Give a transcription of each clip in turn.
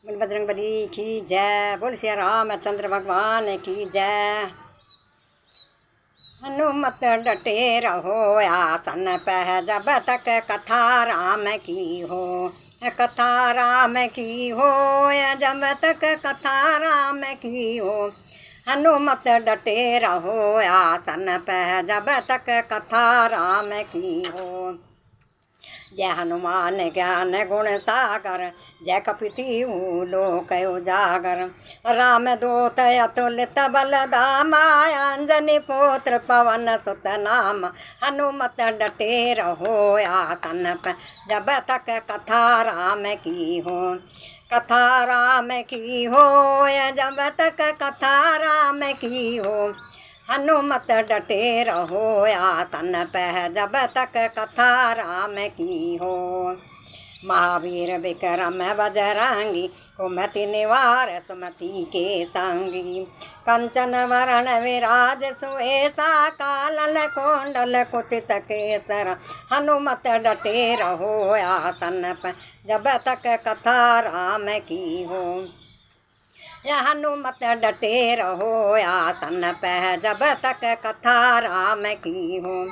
बोल बजरंगबली की जय। बोल सिया रामचंद्र भगवान की जय। हनुमत डटे रहो आसन पे जब तक कथा राम की हो। कथा राम की हो जब तक कथा राम की हो। हनुमत डटे रहो आसन पे जब तक कथा राम की हो। जय हनुमान ज्ञान गुण सागर जय कपीति लोक उजागर। राम दूत अतुलित बल धामा अंजनी पुत्र पवन सुत नाम। हनुमत डटे रहो आसन पे जब तक कथा राम की हो। कथा राम की हो जब तक कथा राम की हो। हनुमत डटे रहो आसन पे जब तक कथा राम की हो। महावीर विक्रम बजरंगी कुमति निवार सुमति के संगी। कंचन वरण विराज सुएसा कानन कुंडल कुचित केसर। हनुमत डटे रहो आसन पे जब तक कथा राम की हो। हनुमत डटे रहो आसन पे जब तक कथा राम की हो।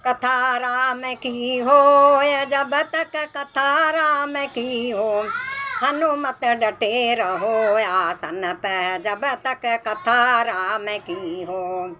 कथा राम की हो जब तक कथा राम की हो। हनुमत डटे रहो आसन पे जब तक कथा राम की हो।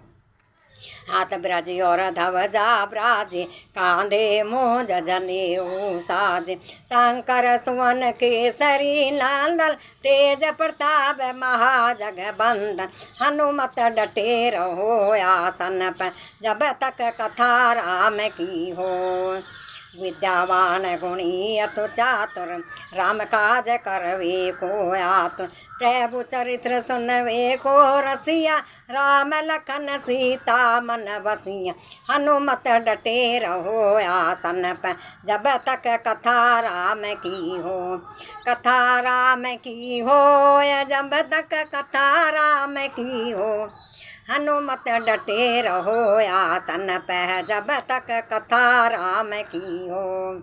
हाथ ब्रज और ध्वजा ब्राजे कांधे मोज जनेऊ साजे। शंकर सुवन केसरी नंदन तेज प्रताप महाजगबंदन। हनुमत डटे रहो आसन पे जब तक कथा राम की हो। विद्यावान गुणी अतु चातुर राम काज करवे को आतुर। प्रभु चरित्र सुनवे को रसिया राम लखन सीता मन बसिया। हनुमत डटे रहो आसन पे जब तक कथा राम की हो। कथा राम की हो जब तक कथा राम की हो। हनुमत डटे रहो आसन पे जब तक कथा राम की हो।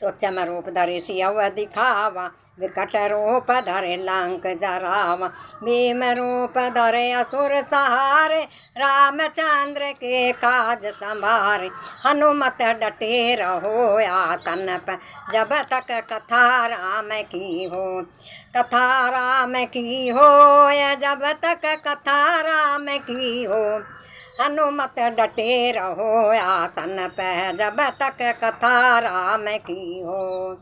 सोचम रूप धरे सियव दिखावा विकट रूप धरे लंक जरावा। भीम रूप धरे असुर सहारे रामचंद्र के काज संभारे। हनुमत डटे रहो आसन पे जब तक कथा राम की हो। कथा राम की हो जब तक कथा राम की हो। हनुमत डटे रहो आसन पे जब तक कथा राम की हो।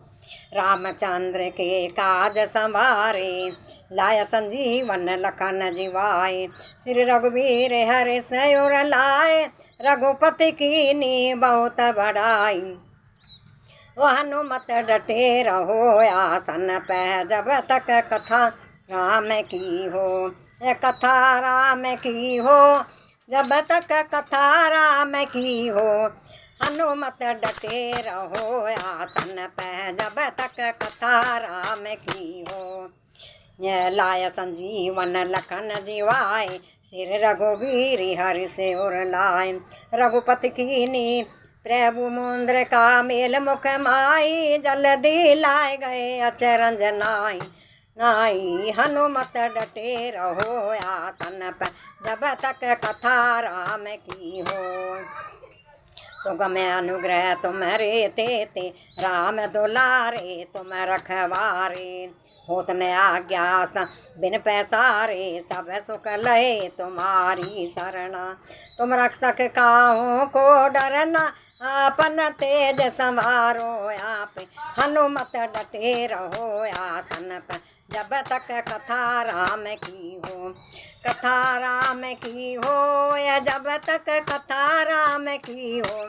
रामचंद्र के काज संभारे लाय संजीवन लखन जिवाए। श्री रघुवीर हरि सयुर लाए रघुपति कीनी बहुत बड़ाई। हनुमत डटे रहो आसन पे जब तक कथा राम की हो। कथा राम की हो जब तक कथा राम की हो। हनुमत डटे रहो आसन पे जब तक कथा राम की हो। लाय संजीवन लखन जिवाए श्री रघुवीर हरि सिर लाए। रघुपति कीनी प्रभु मुंद्र का मेल मुख माई। जल्दी लाए गए अचरंज नाई नाई। हनुमत डटे रहो आसन पे जब तक कथा राम की हो। सुगम अनुग्रह तुम्हारे ते राम दुलारे तुम रखवारे। होत न आज्ञा बिन पैसारे सब सुख लहे तुम्हारी शरणा। तुम रक्षक काहू को डरना आपन तेज संवारो आप। हनुमत डटे रहो आसन पे जब तक कथा राम की हो। कथा राम की हो जब तक कथा राम की हो।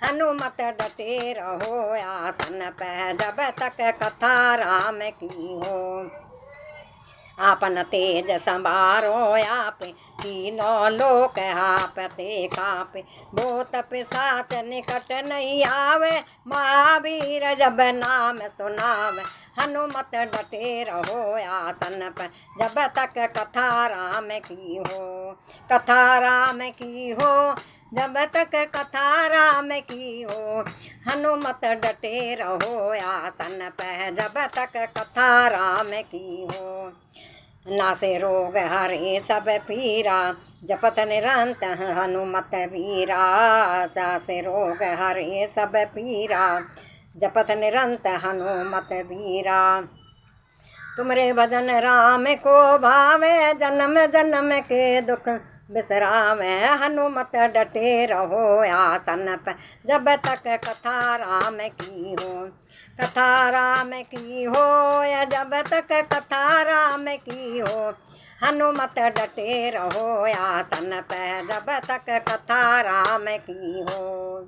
हनुमत डटे रहो आसन पे जब तक कथा राम की हो। आपन तेज संभारो आप तीनों लोक हापते कापे। भूत पिशाच निकट नहीं आवे महावीर जब नाम सुनावे। हनुमत डटे रहो आसन पे जब तक कथा राम की हो। कथा राम की हो जब तक कथा राम की हो। हनुमत डटे रहो आसन पे जब तक कथा राम की हो। नासे रोग हरे सब पीरा जपत निरंतर हनुमत वीरा। नासे रोग हरे सब पीरा जपत निरंतर हनुमत वीरा। तुमरे भजन राम को भावे जन्म जन्म के दुख बिसरावे। हनुमत डटे रहो आसन पे जब तक कथा राम की हो। कथा राम की हो जब तक कथा राम की हो। हनुमत डटे रहो आसन पे जब तक कथा राम की हो।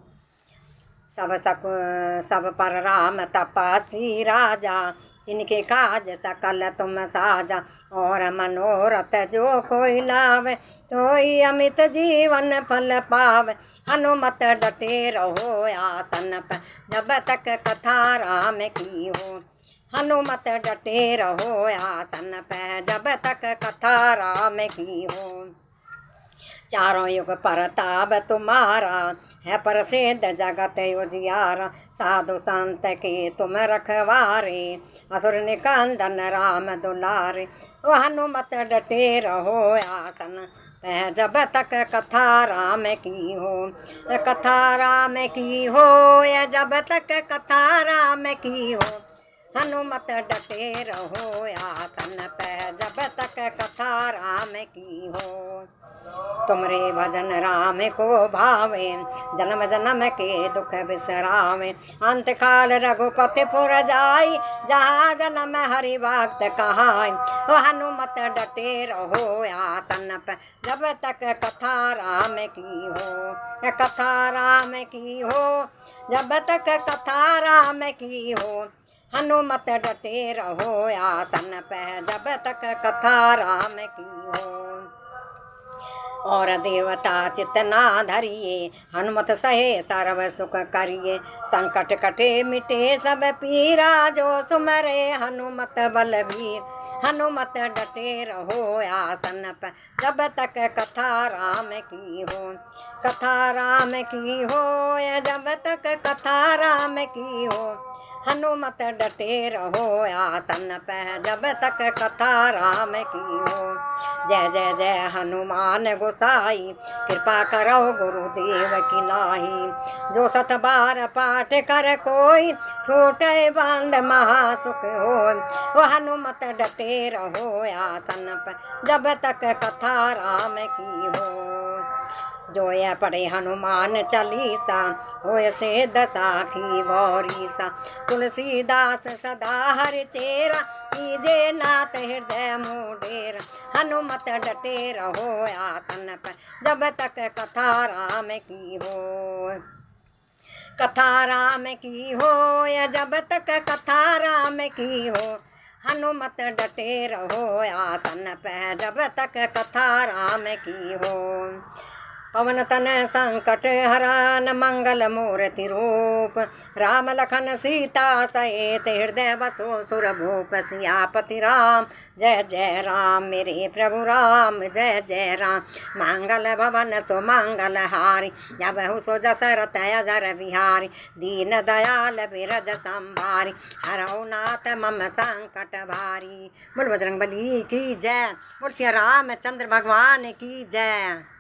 सब पर राम तपस्वी राजा इनके काज सकल तुम साजा। और मनोरथ जो कोई लावे तो अमित जीवन फल पावे। हनुमत डटे रहो आसन पे जब तक कथा राम की हो। हनुमत डटे रहो आसन पे जब तक कथा राम की हो। चारों युग परताप तुम्हारा है प्रसिद्ध जगत उजियारा। साधु संत के तुम रखवारे असुर निकंदन राम दुलारे। वो हनुमत डटे रहो आसन पे जब तक कथा राम की हो। कथा राम की हो जब तक कथा राम की हो। हनुमत डटे रहो आसन पे जब तक कथा राम की हो। तुमरे भजन राम को भावे जन्म जन्म के दुख बिसरावे। अंत काल रघुपति पुर जाई जहाँ जन्म हरि भक्त कहाई। हनुमत डटे रहो आसन पे जब तक कथा राम की हो। कथा राम की हो जब तक कथा राम की हो। हनुमत डटे रहो आसन पे जब तक कथा राम की हो। और देवता चितना धरिए हनुमत सहे सर्व सुख करिए। संकट कटे मिटे सब पीरा जो सुमरे हनुमत बलबीर। हनुमत डटे रहो आसन पे जब तक कथा राम की हो। कथा राम की हो जब तक कथा राम की हो। हनुमत डटे रहो आसन पे जब तक कथा राम की हो। जय जय जय हनुमान गोसाई कृपा करो गुरुदेव की नाही। जो 7 बार पाठ कर कोई छूटे बंद महासुख हो। वो हनुमत डटे रहो आसन पे जब तक कथा राम की हो। जो यह पढ़े हनुमान चालीसा होय से दसाखी वौरीसा। तुलसीदास सदा हरि चेरा कीजे नाथ हृदय मुडेरा। हनुमत डटे रहो आसन पे जब तक कथा राम की हो। कथा राम की हो जब तक कथा राम की हो। हनुमत डटे रहो आसन पे जब तक कथा राम की हो। पवन तन संकट हरन मंगल मूर्ति रूप। राम लखन सीता सहित हृदय बसो सुर भूप। सियापति राम जय जय राम मेरे प्रभु राम जय जय राम। मंगल भवन सो मंगल हारी जब सो जसरत अजर बिहारी। दीन दयाल बिरज संभारी हरौ नाथ मम संकट भारी। बोल बजरंग बली की जय। बोल श्री रामचंद्र भगवान की जय।